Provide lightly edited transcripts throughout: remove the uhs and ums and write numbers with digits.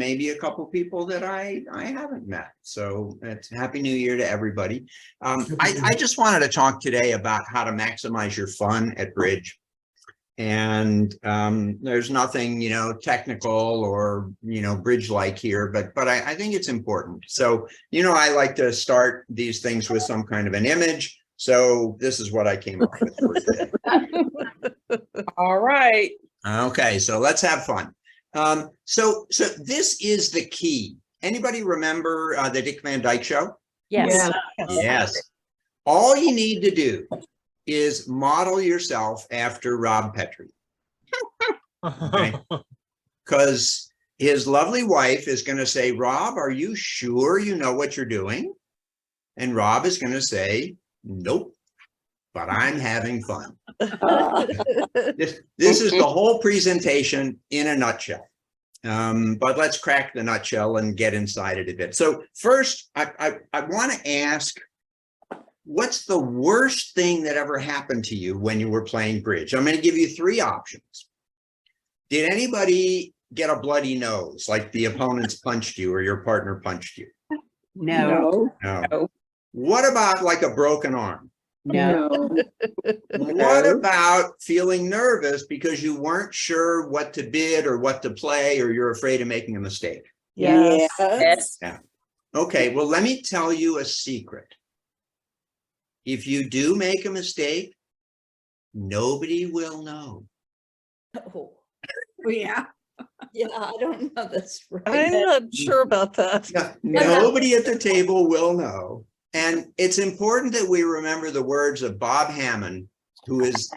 maybe a couple people that I haven't met. So it's Happy New Year to everybody. I just wanted to talk today about how to maximize your fun at bridge. And there's nothing, technical or, bridge-like here, but I think it's important. So, I like to start these things with some kind of an image. So this is what I came up with for today. All right. Okay, so let's have fun. So this is the key. Anybody remember the Dick Van Dyke Show? Yes. Yes. All you need to do is model yourself after Rob Petrie. Okay? Because his lovely wife is going to say, Rob, are you sure you know what you're doing? And Rob is going to say, nope, but I'm having fun. This is the whole presentation in a nutshell. But let's crack the nutshell and get inside it a bit. So first, I want to ask, what's the worst thing that ever happened to you when you were playing bridge? I'm going to give you three options. Did anybody get a bloody nose, like the opponents punched you or your partner punched you? No. No. What about like a broken arm? No. What about feeling nervous because you weren't sure what to bid or what to play, or you're afraid of making a mistake? Yes. Yeah. Okay, well, let me tell you a secret. If you do make a mistake, nobody will know. Oh, yeah. Yeah, I don't know. That's right. I'm not sure about that. Nobody at the table will know. And it's important that we remember the words of Bob Hammond, who is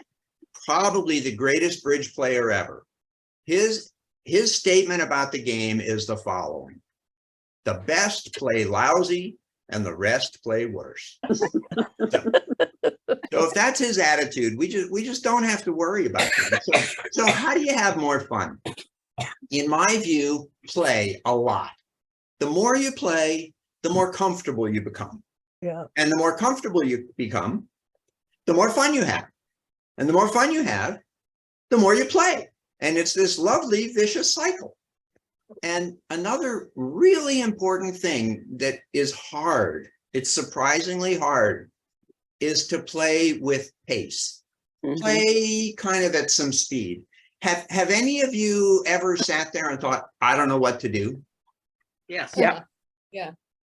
probably the greatest bridge player ever. His statement about the game is the following: the best play lousy and the rest play worse. So if that's his attitude, we just don't have to worry about it. So how do you have more fun? In my view, play a lot. The more you play, the more comfortable you become. Yeah. And the more comfortable you become, the more fun you have. And the more fun you have, the more you play. And it's this lovely vicious cycle. And another really important thing that is hard, it's surprisingly hard, is to play with pace. Play kind of at some speed. Have any of you ever sat there and thought, I don't know what to do? Yes. Yeah.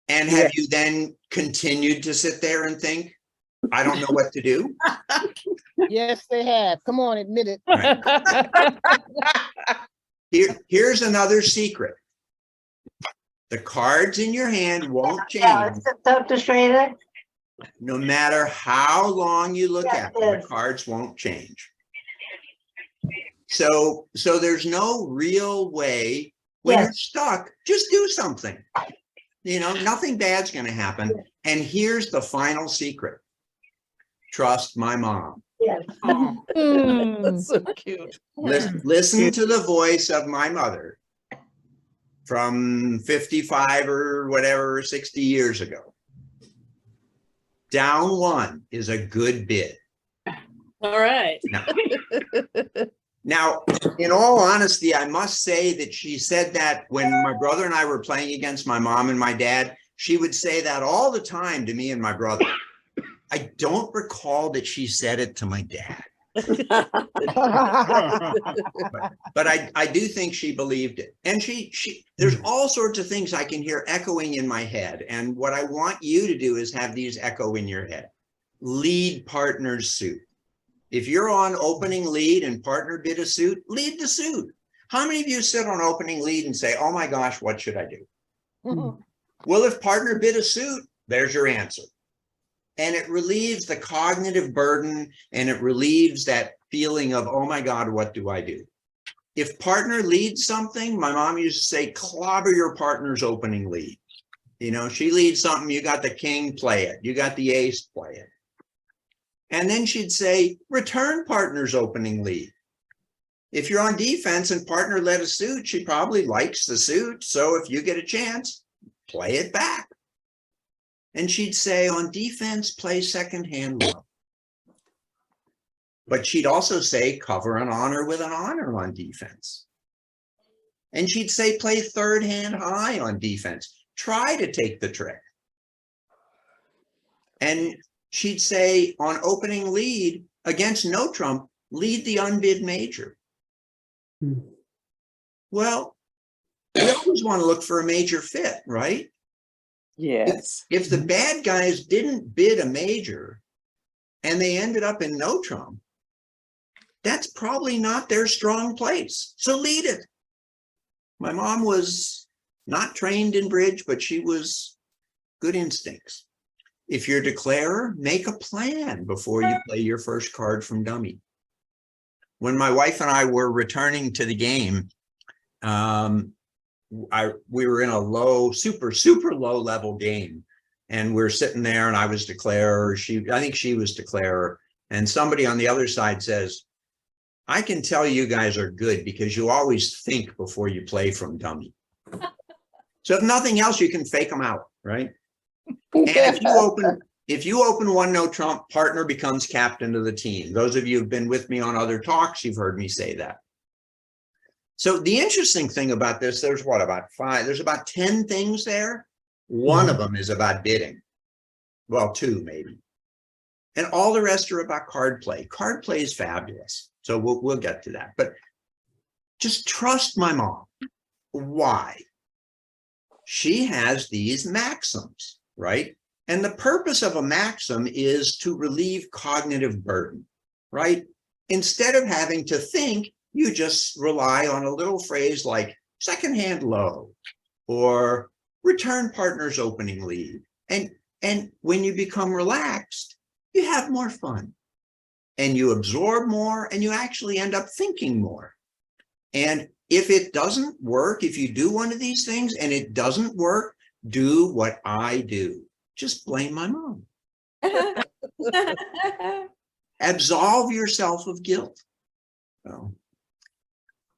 And have you then continued to sit there and think, I don't know what to do? Yes, they have. Come on, admit it. Right. Here's another secret. The cards in your hand won't change. No matter how long you look at them, the cards won't change. So there's no real way when you're stuck, just do something. Nothing bad's going to happen. And here's the final secret. Trust my mom. That's so cute. Listen to the voice of my mother from 55 or whatever, 60 years ago. Down one is a good bid. All right. Now, in all honesty, I must say that she said that when my brother and I were playing against my mom and my dad. She would say that all the time to me and my brother. I don't recall that she said it to my dad. But I do think she believed it. And there's all sorts of things I can hear echoing in my head. And what I want you to do is have these echo in your head. Lead partner's suit. If you're on opening lead and partner bid a suit, lead the suit. How many of you sit on opening lead and say, oh my gosh, what should I do? Well, if partner bid a suit, there's your answer. And it relieves the cognitive burden, and it relieves that feeling of, oh my God, what do I do? If partner leads something, my mom used to say, clobber your partner's opening lead. She leads something, you got the king, play it. You got the ace, play it. And then she'd say, return partner's opening lead. If you're on defense and partner led a suit, she probably likes the suit. So if you get a chance, play it back. And she'd say, on defense, play second hand low. But she'd also say, cover an honor with an honor on defense. And she'd say, play third hand high on defense. Try to take the trick. And she'd say on opening lead against no trump, lead the unbid major. Well, we always want to look for a major fit, right? Yes. If the bad guys didn't bid a major and they ended up in no trump, that's probably not their strong place. So lead it. My mom was not trained in bridge, but she was good instincts. If you're a declarer, make a plan before you play your first card from dummy. When my wife and I were returning to the game, we were in a low, super low level game, and we're sitting there, and I was declarer. I think she was declarer, and somebody on the other side says, "I can tell you guys are good because you always think before you play from dummy." So if nothing else, you can fake them out, right? And if you open one no trump, partner becomes captain of the team. Those of you who've been with me on other talks, you've heard me say that. So the interesting thing about this, there's about 10 things there. One of them is about bidding. Well, 2 maybe. And all the rest are about card play. Card play is fabulous. So we'll get to that. But just trust my mom. Why? She has these maxims, right? And the purpose of a maxim is to relieve cognitive burden, right? Instead of having to think, you just rely on a little phrase like second hand low or return partner's opening lead. And when you become relaxed, you have more fun and you absorb more and you actually end up thinking more. And if it doesn't work, if you do one of these things and it doesn't work, do what I do. Just blame my mom. Absolve yourself of guilt. So,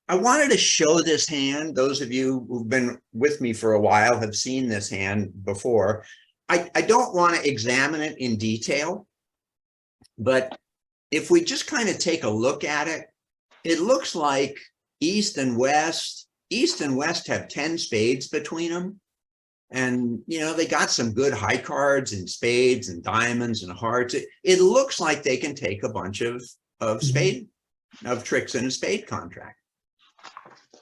I wanted to show this hand. Those of you who've been with me for a while have seen this hand before. I don't want to examine it in detail, but if we just kind of take a look at it, it looks like East and West have 10 spades between them. And, you know, they got some good high cards and spades and diamonds and hearts. It looks like they can take a bunch of tricks in a spade contract.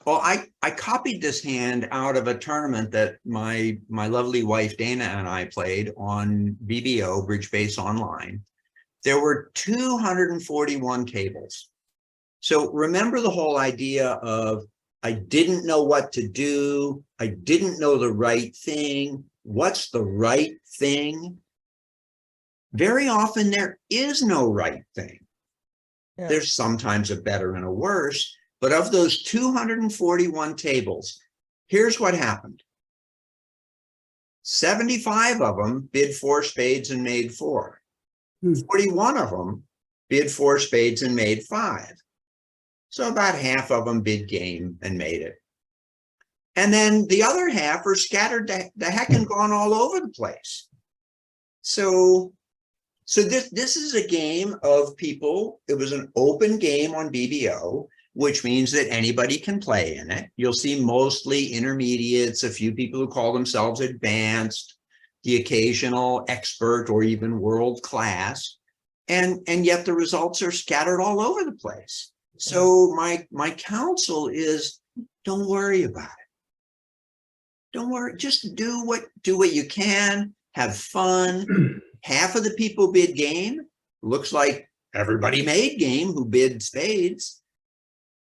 Well, I copied this hand out of a tournament that my lovely wife Dana and I played on BBO, Bridge Base Online. There were 241 tables. So remember the whole idea of I didn't know what to do. I didn't know the right thing. What's the right thing? Very often there is no right thing. Yeah. There's sometimes a better and a worse. But of those 241 tables, here's what happened. 75 of them bid 4 spades and made 4. 41 of them bid 4 spades and made 5. So about half of them bid game and made it. And then the other half are scattered the heck and gone all over the place. So this is a game of people. It was an open game on BBO, which means that anybody can play in it. You'll see mostly intermediates, a few people who call themselves advanced, the occasional expert or even world class. And yet the results are scattered all over the place. So my counsel is don't worry about it. Don't worry, just do what you can, have fun. Half of the people bid game. Looks like everybody made game who bid spades.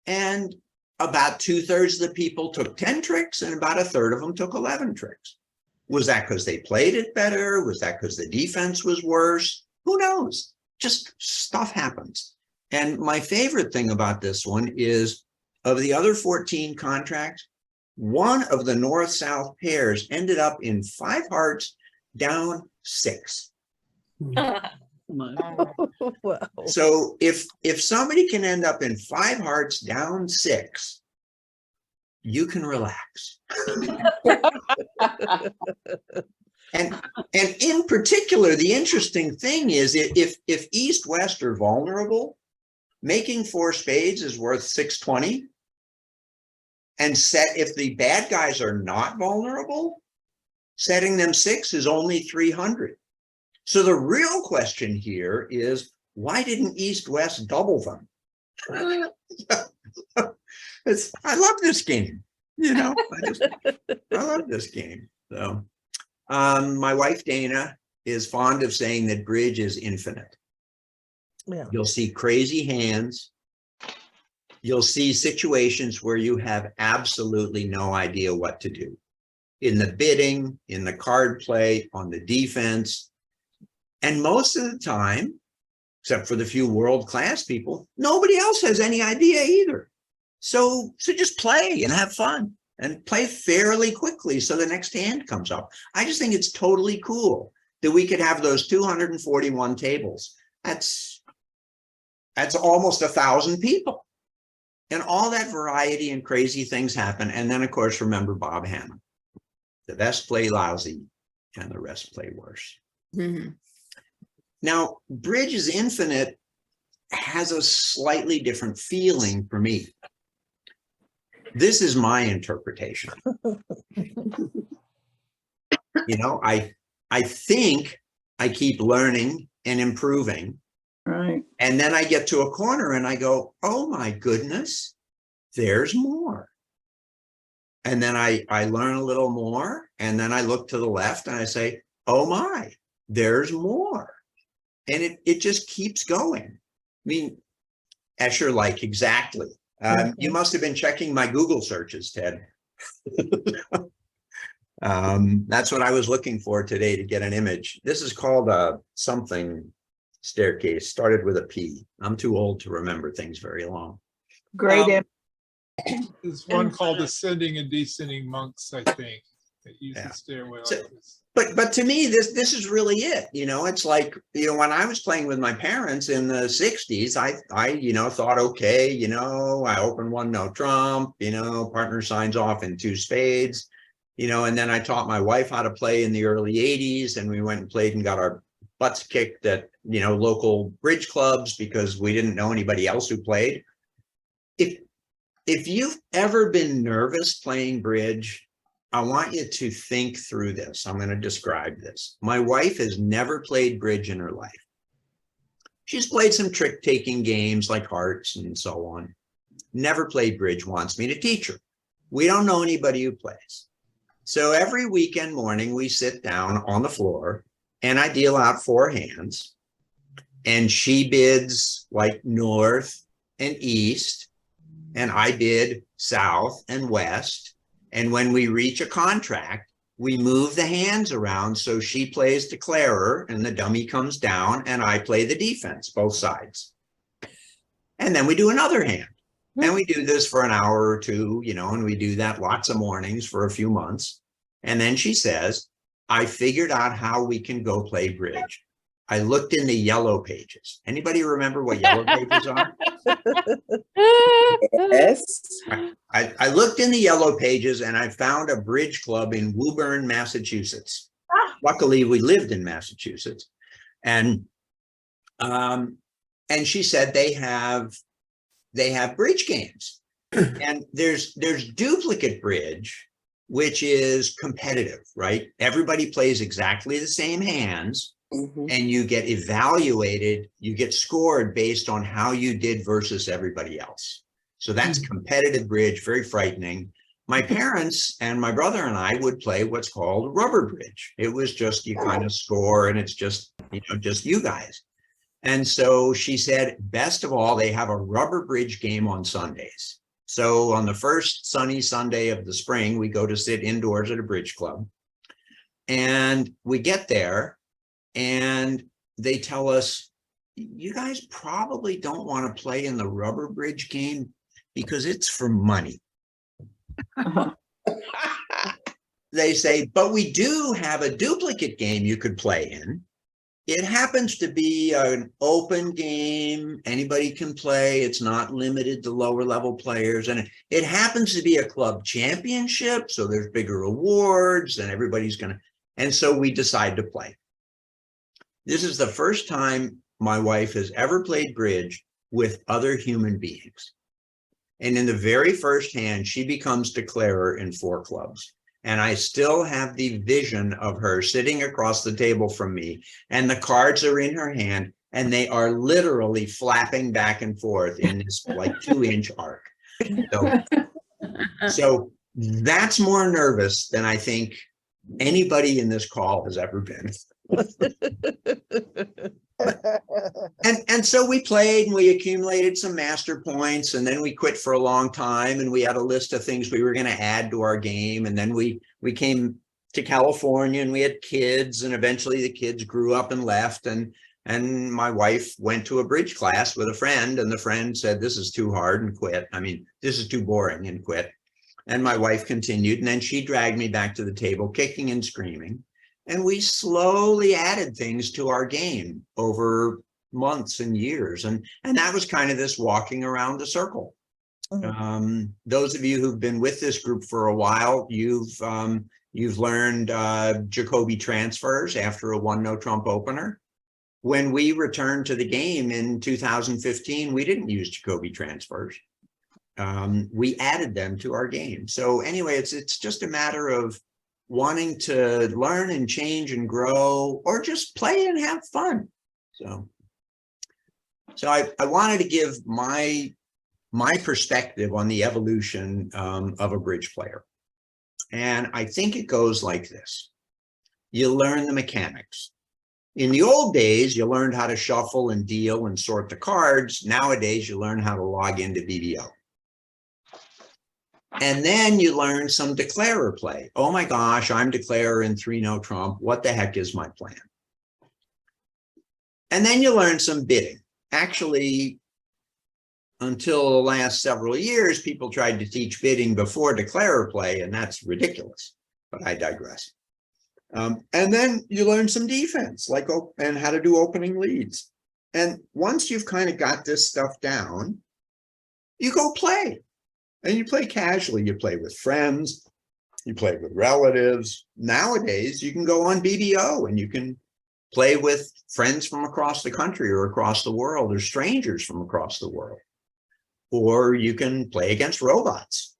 And about 2/3 of the people took 10 tricks and about 1/3 of them took 11 tricks. Was that because they played it better? Was that because the defense was worse? Who knows? Just stuff happens. And my favorite thing about this one is of the other 14 contracts, one of the north-south pairs ended up in 5 hearts down 6. Wow. So if somebody can end up in 5 hearts down 6, you can relax. And in particular, the interesting thing is if East West are vulnerable, making 4 spades is worth 620. And if the bad guys are not vulnerable, setting them 6 is only 300. So the real question here is, why didn't East West double them? I love this game. I love this game. So my wife Dana is fond of saying that bridge is infinite. Yeah. You'll see crazy hands. You'll see situations where you have absolutely no idea what to do. In the bidding, in the card play, on the defense. And most of the time, except for the few world-class people, nobody else has any idea either. So just play and have fun and play fairly quickly so the next hand comes up. I just think it's totally cool that we could have those 241 tables. That's almost 1,000 people. And all that variety and crazy things happen. And then, of course, remember Bob Hammond. The best play lousy and the rest play worse. Mm-hmm. Now, Bridge is Infinite has a slightly different feeling for me. This is my interpretation. I think I keep learning and improving. Right. And then I get to a corner and I go, oh my goodness, there's more. And then I learn a little more. And then I look to the left and I say, oh my, there's more. And it just keeps going. I mean, Escher-like, exactly. You must have been checking my Google searches, Ted. That's what I was looking for today to get an image. This is called a something staircase, started with a P. I'm too old to remember things very long. Great. There's one called Ascending and Descending Monks, I think, that use the stairway like this. But to me, this is really it. It's like, when I was playing with my parents in the 60s, I thought, okay, I open one, no trump, partner signs off in 2 spades, and then I taught my wife how to play in the early 80s, and we went and played and got our butts kicked at, local bridge clubs because we didn't know anybody else who played. If you've ever been nervous playing bridge, I want you to think through this. I'm going to describe this. My wife has never played bridge in her life. She's played some trick-taking games like hearts and so on. Never played bridge, wants me to teach her. We don't know anybody who plays. So every weekend morning, we sit down on the floor and I deal out 4 hands. And she bids like north and east, and I bid south and west. And when we reach a contract, we move the hands around. So she plays declarer and the dummy comes down and I play the defense, both sides. And then we do another hand. And we do this for an hour or 2, and we do that lots of mornings for a few months. And then she says, I figured out how we can go play bridge. I looked in the yellow pages. Anybody remember what yellow pages are? Yes. I looked in the yellow pages and I found a bridge club in Woburn, Massachusetts. Luckily, we lived in Massachusetts. And she said they have bridge games. And there's duplicate bridge, which is competitive, right? Everybody plays exactly the same hands. And you get evaluated, you get scored based on how you did versus everybody else. So that's competitive bridge, very frightening. My parents and my brother and I would play what's called rubber bridge. It was just, you kind of score and it's just, just you guys. And so she said, best of all, they have a rubber bridge game on Sundays. So on the first sunny Sunday of the spring, we go to sit indoors at a bridge club. And we get there and they tell us, you guys probably don't want to play in the rubber bridge game because it's for money. They say, but we do have a duplicate game you could play in. It happens to be an open game. Anybody can play. It's not limited to lower level players. And it happens to be a club championship. So there's bigger awards and everybody's going to. And so we decide to play. This is the first time my wife has ever played bridge with other human beings. And in the very first hand, she becomes declarer in 4 clubs. And I still have the vision of her sitting across the table from me, and the cards are in her hand, and they are literally flapping back and forth in this like 2-inch arc. So that's more nervous than I think anybody in this call has ever been. And so we played and we accumulated some master points, and then we quit for a long time, and we had a list of things we were going to add to our game. And then we came to California and we had kids, and eventually the kids grew up and left. And my wife went to a bridge class with a friend, and the friend said, this is too hard, and quit. I mean, this is too boring, and quit. And my wife continued, and then she dragged me back to the table, kicking and screaming. And we slowly added things to our game over months and years. And that was kind of this walking around the circle. Those of you who've been with this group for a while, you've learned Jacoby transfers after a 1-no Trump opener. When we returned to the game in 2015, we didn't use Jacoby transfers. We added them to our game. So anyway, it's just a matter of wanting to learn and change and grow, or just play and have fun. So I wanted to give my perspective on the evolution of a bridge player. And I think it goes like this. You learn the mechanics. In the old days, you learned how to shuffle and deal and sort the cards. Nowadays, you learn how to log into BBO. And then you learn some declarer play. Oh my gosh, I'm declarer in 3-no Trump. What the heck is my plan? And then you learn some bidding. Actually, until the last several years, people tried to teach bidding before declarer play, and that's ridiculous, but I digress. And then you learn some defense, like and how to do opening leads. And once you've kind of got this stuff down, you go play. And you play casually. You play with friends, you play with relatives. Nowadays, you can go on BBO and you can play with friends from across the country or across the world, or strangers from across the world. Or you can play against robots.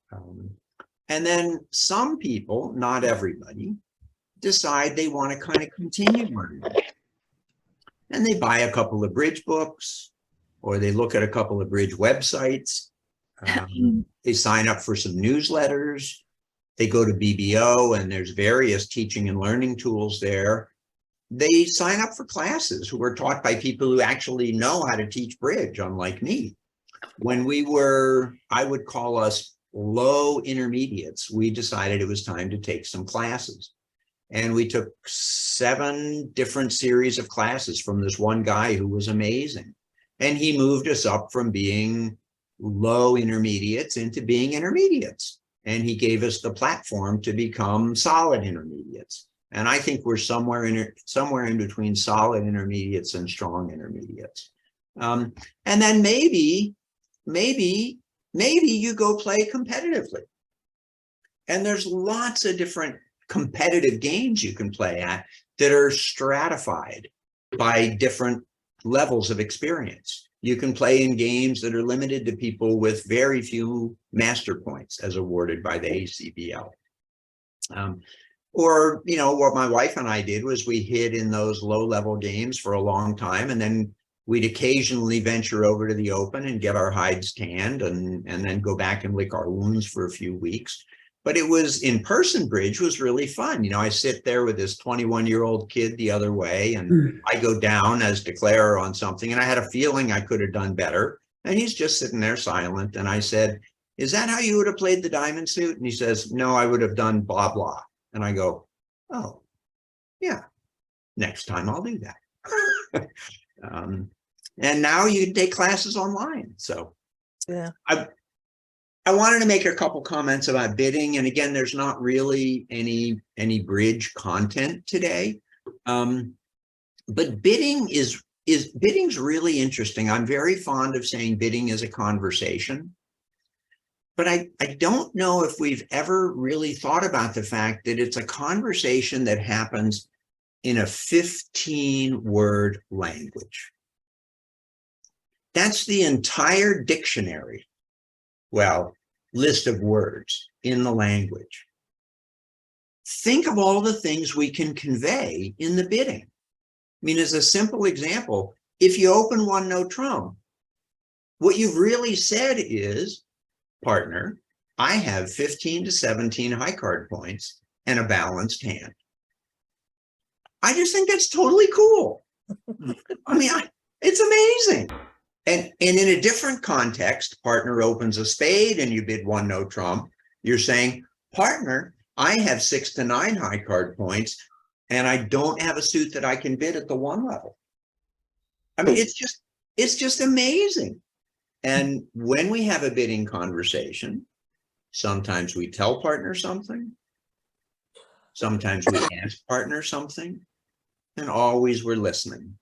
And then some people, not everybody, decide they want to kind of continue learning. And they buy a couple of bridge books, or they look at a couple of bridge websites. They sign up for some newsletters. They go to BBO, and there's various teaching and learning tools there. They sign up for classes who are taught by people who actually know how to teach bridge, unlike me. When we were, I would call us low intermediates, we decided it was time to take some classes. And we took 7 different series of classes from this one guy who was amazing. And he moved us up from being low intermediates into being intermediates. And he gave us the platform to become solid intermediates. And I think we're somewhere in between solid intermediates and strong intermediates. And then maybe you go play competitively. And there's lots of different competitive games you can play at that are stratified by different levels of experience. You can play in games that are limited to people with very few master points as awarded by the ACBL. Or, you know, what my wife and I did was we hid in those low-level games for a long time, and then we'd occasionally venture over to the open and get our hides tanned and then go back and lick our wounds for a few weeks. But it was in-person bridge was really fun. You know, I sit there with this 21-year-old kid the other way, and I go down as declarer on something, and I had a feeling I could have done better. And he's just sitting there silent. And I said, "Is that how you would have played the diamond suit?" And he says, "No, I would have done blah, blah." And I go, "Oh, yeah, next time I'll do that." And now you can take classes online. So Yeah. I wanted to make a couple comments about bidding. And again, there's not really any bridge content today. But bidding's really interesting. I'm very fond of saying bidding is a conversation. But I don't know if we've ever really thought about the fact that it's a conversation that happens in a 15-word language. That's the entire dictionary well, list of words in the language. Think of all the things we can convey in the bidding. I mean, as a simple example, if you open one no trump, what you've really said is, partner, I have 15 to 17 high card points and a balanced hand. I just think that's totally cool. I mean, it's amazing. And in a different context, partner opens a spade and you bid one no trump. You're saying, partner, I have 6 to 9 high card points and I don't have a suit that I can bid at the 1 level. I mean, it's just amazing. And when we have a bidding conversation, sometimes we tell partner something, sometimes we ask partner something, and always we're listening.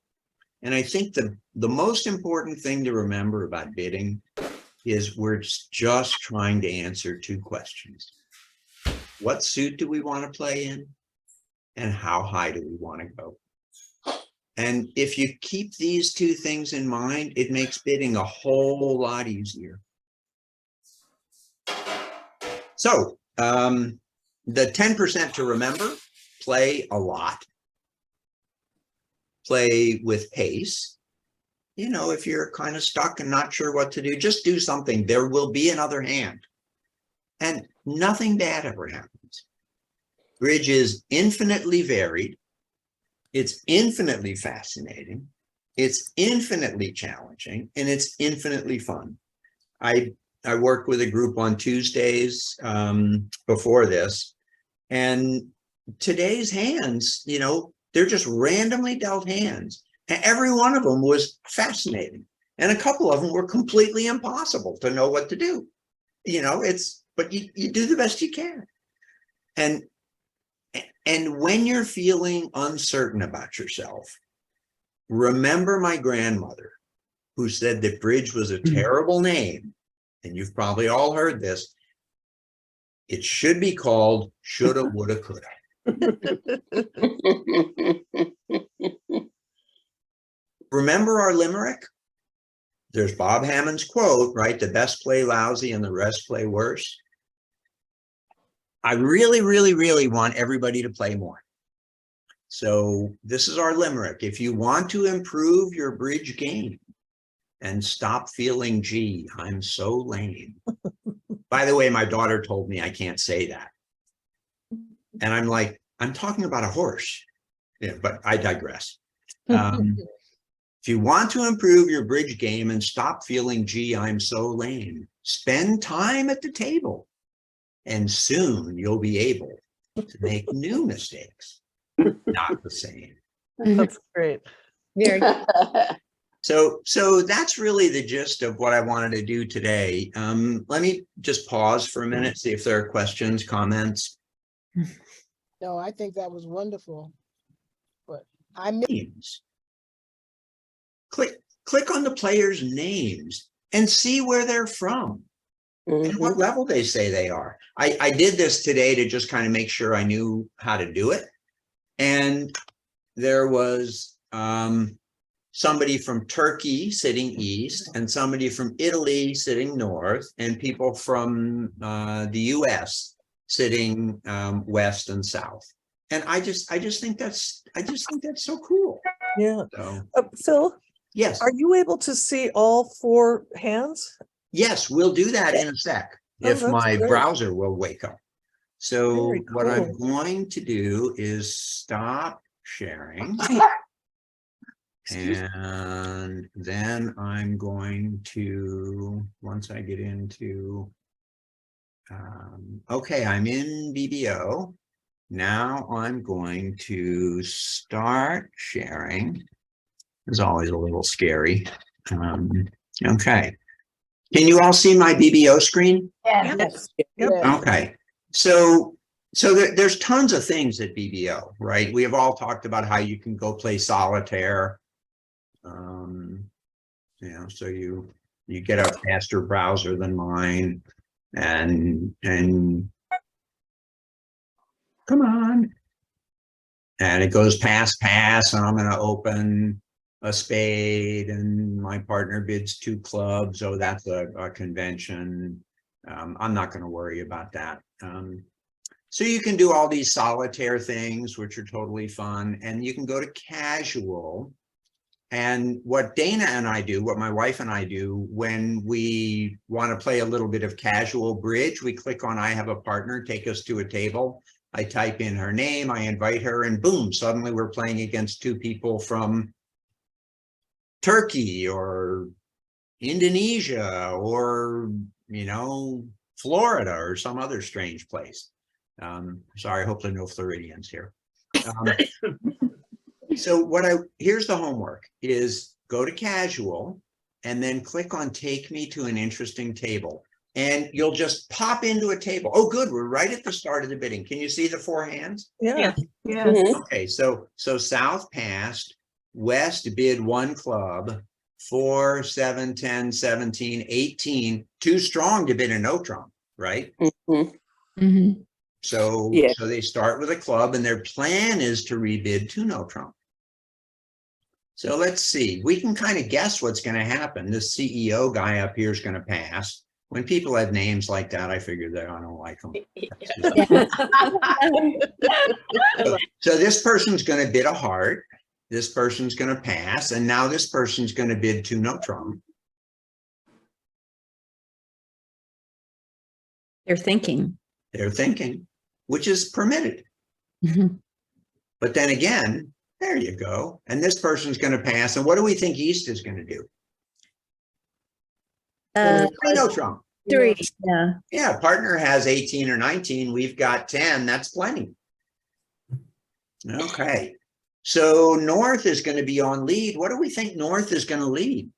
And I think the most important thing to remember about bidding is we're just trying to answer 2 questions. What suit do we want to play in? And how high do we want to go? And if you keep these 2 things in mind, it makes bidding a whole lot easier. So the 10% to remember, play a lot. Play with pace. You know, if you're kind of stuck and not sure what to do, just do something. There will be another hand. And nothing bad ever happens. Bridge is infinitely varied. It's infinitely fascinating. It's infinitely challenging, and it's infinitely fun. I worked with a group on Tuesdays before this, and today's hands, you know, they're just randomly dealt hands. And every one of them was fascinating. And a couple of them were completely impossible to know what to do. You know, but you do the best you can. And when you're feeling uncertain about yourself, remember my grandmother, who said that bridge was a terrible name. And you've probably all heard this. It should be called shoulda, woulda, coulda. Remember our limerick? There's Bob Hammond's quote, right? The best play lousy and the rest play worse. I really, really, really want everybody to play more. So this is our limerick. If you want to improve your bridge game and stop feeling, gee, I'm so lame. By the way, my daughter told me I can't say that. And I'm like, I'm talking about a horse. Yeah, but I digress. If you want to improve your bridge game and stop feeling, gee, I'm so lame, spend time at the table and soon you'll be able to make new mistakes, not the same. That's great. Very good. So that's really the gist of what I wanted to do today. Let me just pause for a minute, see if there are questions, comments. No, I think that was wonderful. But Names. Click on the players' names and see where they're from and what level they say they are. I did this today to just kind of make sure I knew how to do it. And there was somebody from Turkey sitting east and somebody from Italy sitting north and people from the US sitting west and south. And I just think that's so cool. Yeah. So Phil, yes. are you able to see all 4 hands? Yes, we'll do that in a sec if that's my great. browser will wake up. So Very what I'm cool. going to do is stop sharing. And then I'm going to, once I get into, okay, I'm in BBO. Now I'm going to start sharing. It's always a little scary. Okay. Can you all see my BBO screen? Yes. Yep. Okay. So there's tons of things at BBO, right? We have all talked about how you can go play solitaire. You know, so you get a faster browser than mine and come on. And it goes pass, and I'm going to open a spade and my partner bids 2 clubs. Oh, that's a convention. I'm not going to worry about that. So you can do all these solitaire things, which are totally fun, and you can go to casual. And what Dana and I do, what my wife and I do, when we want to play a little bit of casual bridge, we click on I have a partner, take us to a table. I type in her name, I invite her, and boom, suddenly we're playing against two people from Turkey or Indonesia or, you know, Florida or some other strange place. Sorry, I hope there are no Floridians here. So here's the homework is go to casual and then click on take me to an interesting table. And you'll just pop into a table. Oh, good. We're right at the start of the bidding. Can you see the four hands? Yeah. Yeah. Okay, so South passed, West bid one club, 4, 7, 10, 17, 18, too strong to bid a no trump, right? Mhm. So, Yeah. so they start with a club and their plan is to rebid two no trump. So let's see, we can kind of guess what's going to happen. This CEO guy up here is going to pass. When people have names like that, I figure that I don't like them. So this person's going to bid a heart. This person's going to pass. And now this person's going to bid two no trump. They're thinking. They're thinking, which is permitted. Mhm. But then again, there you go. And this person's going to pass. And what do we think East is going to do? Three no trump. 3, yeah. Yeah, partner has 18 or 19. We've got 10. That's plenty. Okay. So North is going to be on lead. What do we think North is going to lead?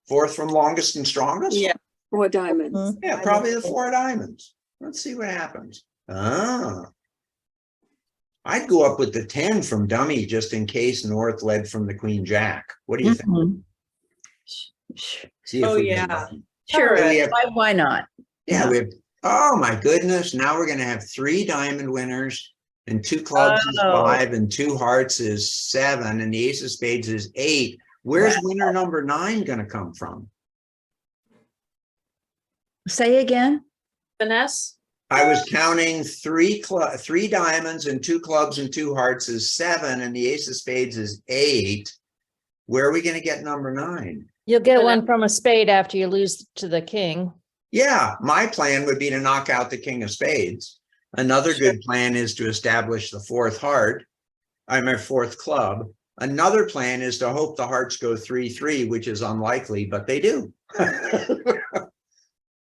Fourth from longest and strongest? Yeah. 4 diamonds. Mhm. Yeah, probably the 4 diamonds. Let's see what happens. I'd go up with the 10 from dummy just in case North led from the Queen Jack. What do you think? Mhm. See if Oh, we get yeah. lucky. Sure. So we have, Why not? yeah, we have, oh my goodness. Now we're going to have 3 diamond winners and 2 clubs is Oh. 5 and 2 hearts is 7 and the ace of spades is 8. Where's winner number 9 going to come from? Say again? Vanessa? I was counting 3 diamonds and 2 clubs and 2 hearts is 7 and the ace of spades is 8. Where are we going to get number 9? You'll get one from a spade after you lose to the king. Yeah, my plan would be to knock out the king of spades. Another good plan is to establish the 4th heart. I'm a 4th club. Another plan is to hope the hearts go 3-3, which is unlikely, but they do.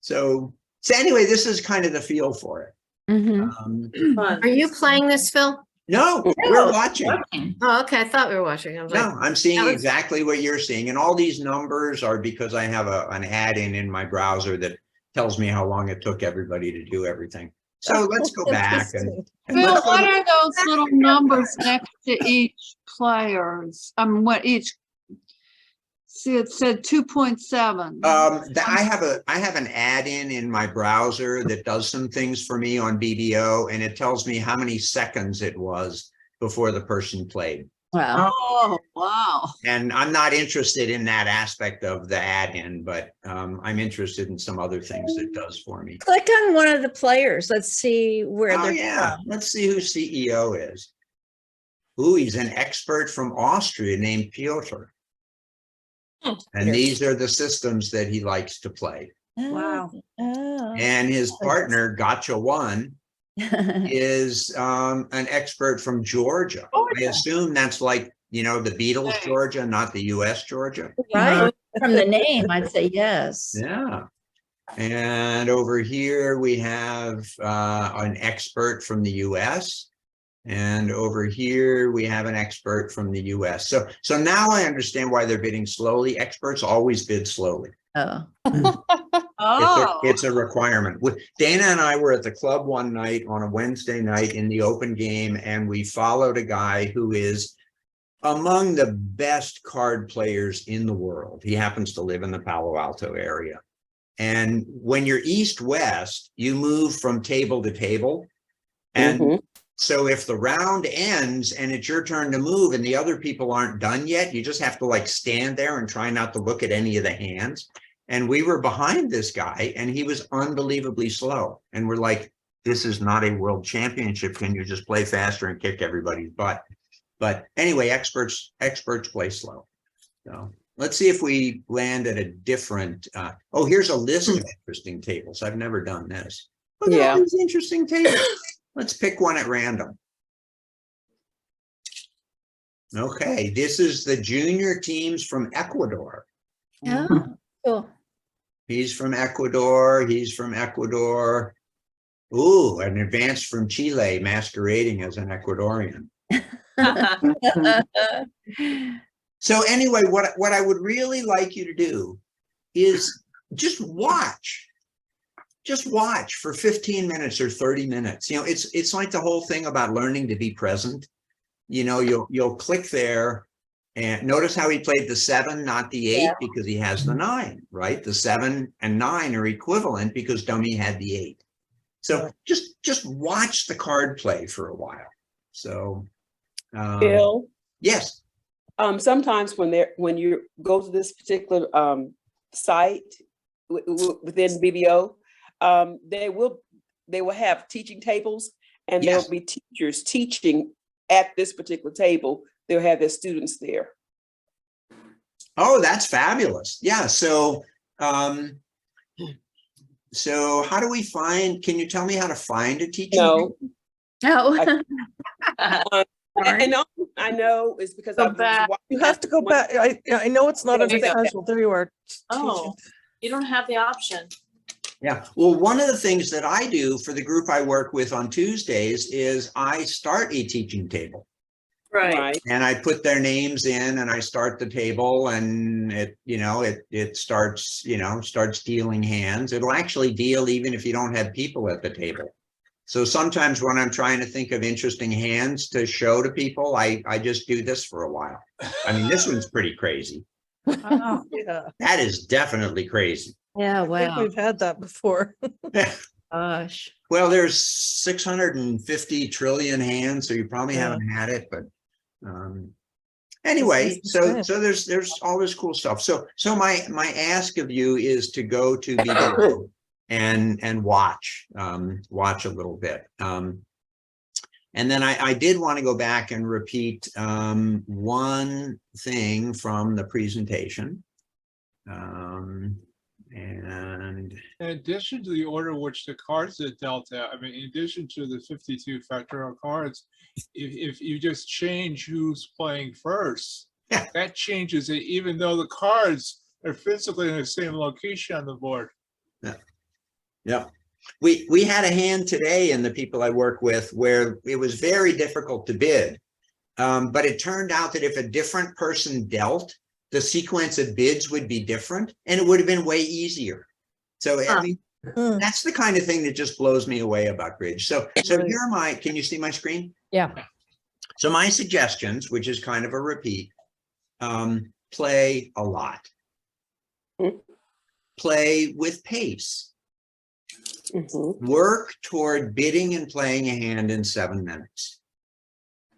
So anyway, this is kind of the feel for it. Mhm. Fun. Are you playing this, Phil? No, we're watching. Oh, okay. I thought we were watching. I was No, like, I'm seeing that was- exactly what you're seeing. And all these numbers are because I have an add-in in my browser that tells me how long it took everybody to do everything. So let's go back and Phil, let's go what to- are those little numbers next to each players? What each? See, it said 2.7. I have an add-in in my browser that does some things for me on BBO, and it tells me how many seconds it was before the person played. Wow. Oh, wow. And I'm not interested in that aspect of the add-in, but I'm interested in some other things it does for me. Click on one of the players. Let's see where Oh they're yeah, from. let's see who CEO is. Ooh, he's an expert from Austria named Piotr. And these are the systems that he likes to play. Wow. Oh. And his partner, Gotcha One, is an expert from Georgia. I assume that's like, you know, the Beatles, Georgia, not the US Georgia. Right, from the name, I'd say yes. Yeah. And over here we have an expert from the US. And over here we have an expert from the US. So now I understand why they're bidding slowly. Experts always bid slowly. Oh. Oh, It's a requirement. Dana and I were at the club one night on a Wednesday night in the open game, and we followed a guy who is among the best card players in the world. He happens to live in the Palo Alto area. And when you're east-west, you move from table to table. And so if the round ends and it's your turn to move and the other people aren't done yet, you just have to like stand there and try not to look at any of the hands. And we were behind this guy and he was unbelievably slow. And we're like, this is not a world championship. Can you just play faster and kick everybody's butt? But anyway, experts play slow. So let's see if we land at a different, oh, here's a list of interesting tables. I've never done this. Look at all these interesting tables. Let's pick one at random. Okay, this is the junior teams from Ecuador. Oh, cool. He's from Ecuador. He's from Ecuador. Ooh, an advance from Chile masquerading as an Ecuadorian. So anyway, what I would really like you to do is just watch for 15 minutes or 30 minutes. You know, it's like the whole thing about learning to be present. You know, you'll click there and notice how he played the 7, not the 8, because he has the 9, right? The 7 and 9 are equivalent because Dummy had the 8. So just watch the card play for a while. So Bill, yes. sometimes when you go to this particular site within BBO, they will have teaching tables, and Yes. there'll be teachers teaching at this particular table. They'll have their students there. Oh, that's fabulous. Yeah. So so how do we find, can you tell me how to find a teaching No. table? Oh. And I know it's because Go I was back. watching You have to go back. I know it's not There under you go. casual. There you are. Oh, you don't have the option. Yeah. Well, one of the things that I do for the group I work with on Tuesdays is I start a teaching table. Right. And I put their names in and I start the table, and it starts dealing hands. It'll actually deal even if you don't have people at the table. So sometimes when I'm trying to think of interesting hands to show to people, I just do this for a while. I mean, this one's pretty crazy. Oh, Yeah, That is definitely crazy. Yeah, I think wow. we've had that before. Gosh. Well, there's 650 trillion hands, so you probably Yeah. haven't had it, but anyway, This is so insane. there's all this cool stuff. So my ask of you is to go to BBO and watch a little bit. And then I did want to go back and repeat one thing from the presentation. And In addition to the order which the cards are dealt out, I mean, in addition to the 52 factorial cards, if you just change who's playing first, Yeah. that changes it, even though the cards are physically in the same location on the board. yeah, we had a hand today in the people I work with where it was very difficult to bid. But it turned out that if a different person dealt, the sequence of bids would be different and it would have been way easier. So I mean, that's the kind of thing that just blows me away about bridge. So Right. here are my, can you see my screen? Yeah. So my suggestions, which is kind of a repeat, play a lot. Play with pace. Mhm. Work toward bidding and playing a hand in 7 minutes.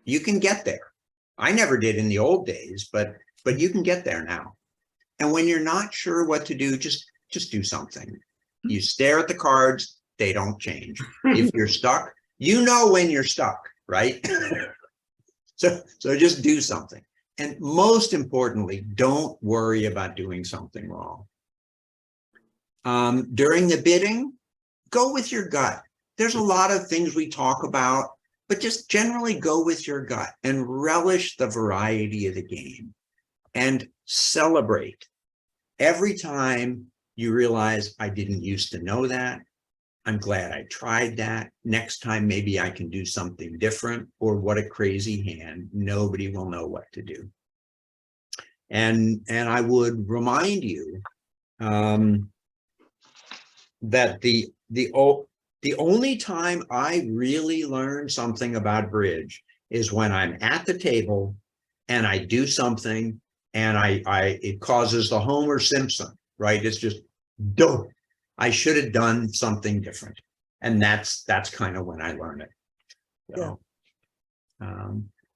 You can get there. I never did in the old days, but you can get there now. And when you're not sure what to do, just do something. You stare at the cards, they don't change. If you're stuck, you know when you're stuck, right? So just do something. And most importantly, don't worry about doing something wrong. During the bidding, go with your gut. There's a lot of things we talk about, but just generally go with your gut and relish the variety of the game and celebrate every time you realize I didn't used to know that. I'm glad I tried that. Next time, maybe I can do something different, or what a crazy hand. Nobody will know what to do. And I would remind you that the only time I really learn something about bridge is when I'm at the table and I do something and it causes the Homer Simpson, right? It's just dope. I should have done something different. And that's kind of when I learn it. So,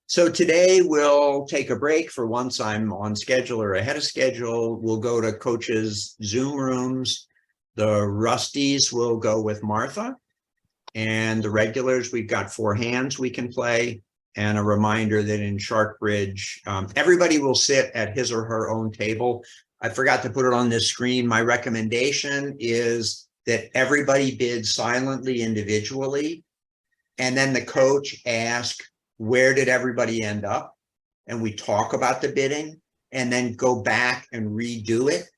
So today we'll take a break for once I'm on schedule or ahead of schedule. We'll go to coaches' Zoom rooms. The Rusties will go with Martha. And the regulars, we've got 4 hands we can play. And a reminder that in Shark Bridge, everybody will sit at his or her own table. I forgot to put it on this screen. My recommendation is that everybody bids silently individually. And then the coach asks, where did everybody end up? And we talk about the bidding and then go back and redo it.